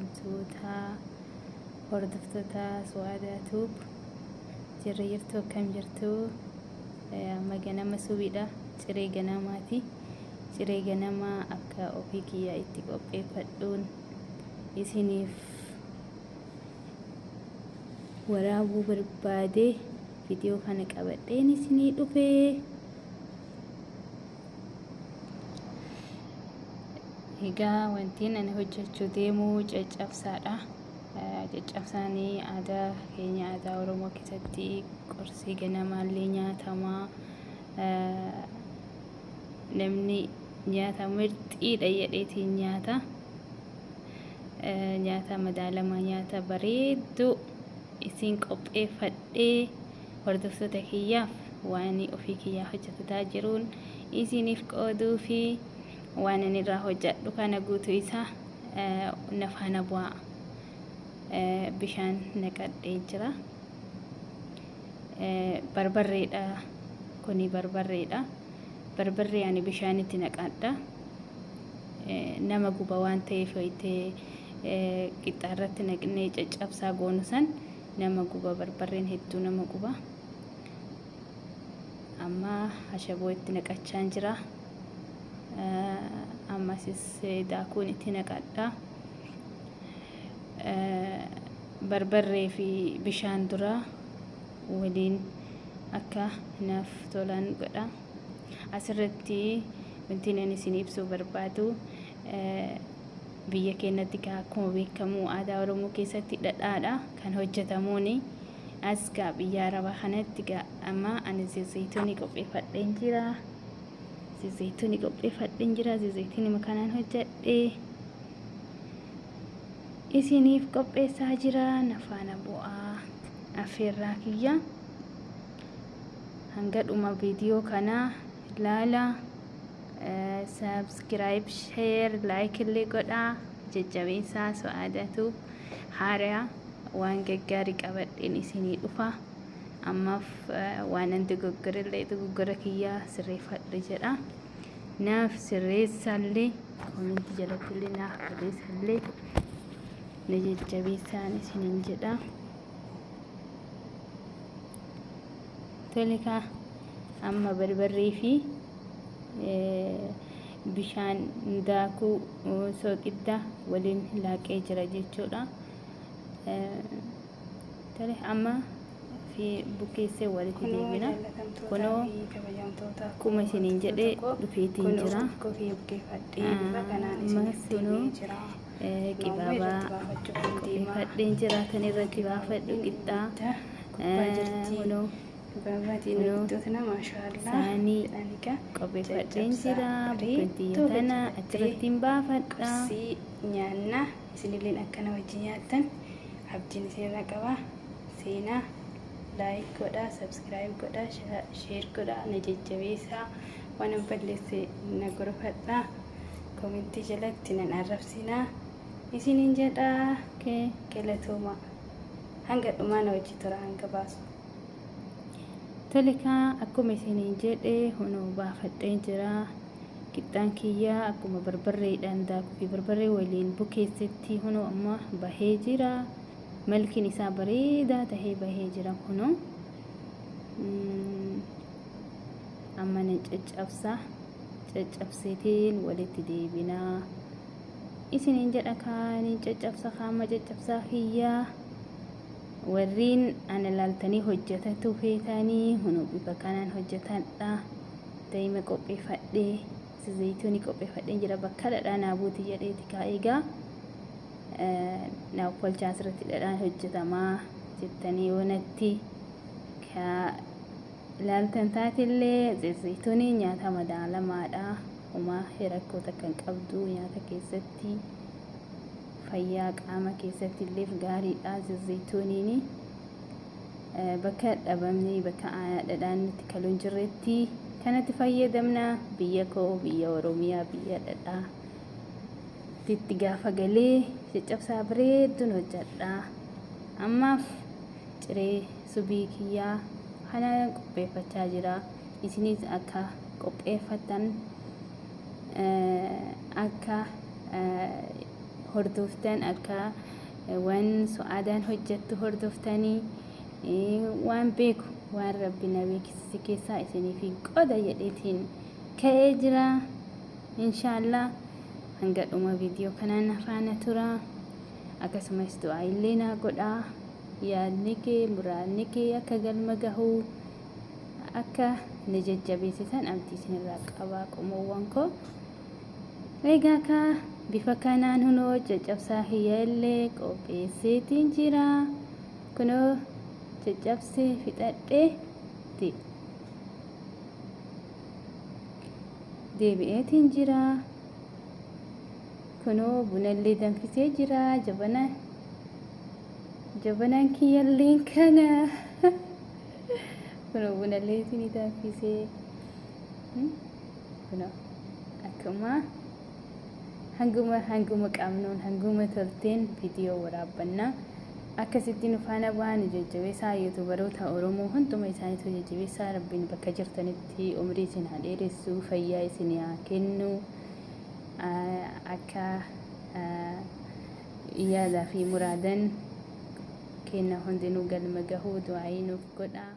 kabajamtoota hordoftoota Su'aadaa Tuub jirra jirtu akkam jirtu amma ganama subiidha ciree ganamaati ciree ganamaa akka ofii kiyyaa itti qopheeffadhuun isiniif waraabuu barbaade viidiyoo kana qabadheen isinii dhufee egaa wantiin ani hojjechuu deemu caccabsaadha. Caccabsaanii aadaa keenya aadaa Oromoo keessatti qorsii ganamaallee nyaatamaa namni nyaata mirxiidha jedheetiin nyaata madaalamaa nyaata bareedduu isin qopheeffadhee hordoftoota kiyyaaf waan ofii kiyyaa hojjetaa jiruun isiniif qooduu fi waan ani irraa hojjedhu kana guutuu isaa nafaana bu'aa. Bishaan naqadhee jira. Barbarreedha. Kuni barbarreedha. Barbarree ani bishaanitti naqadha. Nama guba waan ta'eef hoytee qixxaarratti naqnee caccabsaa goonu san nama guba barbarreen hedduu nama guba. Amma ashaboo itti naqachaan jira. Ammasis daakuun itti naqadha. Barbarree fi bishaan dura waliin akka naaf tolan godha. Asirratti wanti ani isin ibsuu barbaadu biyya keenyatti akkuma beekamu aadaa Oromoo keessatti dhadhaadha kan hojjetamuuni. As gaa biyya Arabaa kanatti amma ani zayituunii qopheeffadheen jira. Zayituunii makanaan hojjedhee isiniif qopheessaa jira. Nafaana bu'aa affeerraa kiyya hanga dhuma viidiyoo kanaa ilaala. Subscribe, share, like illee godhaa. Jajjabeessaa Su'aadaa Tuub haaraa waan gaggaarii qabadheen isinii dhufa. Ammaaf waan an dogoggora kiyyaa sirreeffadhe jedha. Naaf sirreessallee koomenti jalattillee naaf barreessallee na jajjabeessaan isiniin jedha. Toleka amma barbarree fi bishaan daakuu soqidda waliin laaqee jira jechuudha. Tole amma fi bukeessee walitti deebina. Kunoo akkuma isiniin jedhee dhufeetiin jira. Ammas kunoo qibaabaa qopheeffadheen jira. Kan irra qibaafadhu qixxaa kunoo saanii qopheeffadheen jira. Bukeetiyya tana achirratti baafadha. Nyaanna isinillee akkana wajjin nyaattan abdiin isinirra qaba. Seenaa like godha, subscribe godha, share godha, na jajjabeessaa. Waan an balleesse na gorfadha. Komentii jalatti nan arrabsinaa isiniin jedha. Galatooma hanga dhumaa na wajji tura hanga baasu. Toleka akkuma isiniin jedhee hunoo baafadheen jira. Qixxaan kiyyaa akkuma barbarreedhaan daakuu fi barbarree waliin bukeessetti hunoo amma bahee jira. Malkiin isaa bareedaa tahee bahee jira kunoo. Amma nan caccabseetiin walitti deebinaa isiniin jedha. Kaaniin caccabsa kaama caccabsaa kiyyaa warriin ana laaltanii hojjetatu feetanii hunoo bifa kanaan hojjetadha. Daa'ima qopheeffadhee zayituunii qopheeffadheen jira. Bakka dhadhaa naabuuti jedheeti kaa'igaa naaf kolchaa asirratti dhadhaan hojjetamaa jettanii yoonatti laaltan taatillee zayituunii nyaata madaalamaadha. Homaa rakkoota kan qabdu nyaata keessatti fayyaa qaama keessatti illee gaariidha. Zayituuniin bakka dhabamne bakka dhadhaan itti kaluun jirretti kanatti fayyadamna. Biyya koo biyya Oromiyaa biyya dhadhaa itti gaafa galee caccabsaa bareedduun hojjedha. Ammaaf ciree subii kiyyaa kana qopheeffachaa jira. Isinis akka qopheeffatan akka hordoftan akka waan su'aadaan hojjettu hordoftanii waan beeku waan rabbi na beeksise keessaa isiniif qooda jedheetiin ka'ee jira. Inshaallah hanga dhuma viidiyoo kanaan faana tura. Akkasumas du'aa illee naa godhaa. Yaadni kee muraadni kee akka galma gahuu akka na jajjabeessitan abdii isinirraa qabaa qomoowwan koo. Egaa ka bifa kanaan hunoo caccabsaa hiyya illee qopheesseetiin jira. Kunoo caccabsee fixadhee deebi'eetiin jira. Kunoo bunallee danfisee jira. Jabanaan kiyyalleen kana kunoo bunallee isin danfisee kunoo akkuma hanguma qabnuun hanguma tolteen viidiyoo waraabbanna. Akkasitti nu faana bu'aa nu jajjabeessaa yuutuubaroota Oromoo hunduma isaaniitu jajjabeessaa. Rabbiin bakka jirtanitti umrii isin haa dheeressu, fayyaa isin haa kennu, akka yaadaa fi muraadan kenna hundinuu galma gahuu du'aa nuuf godhaa.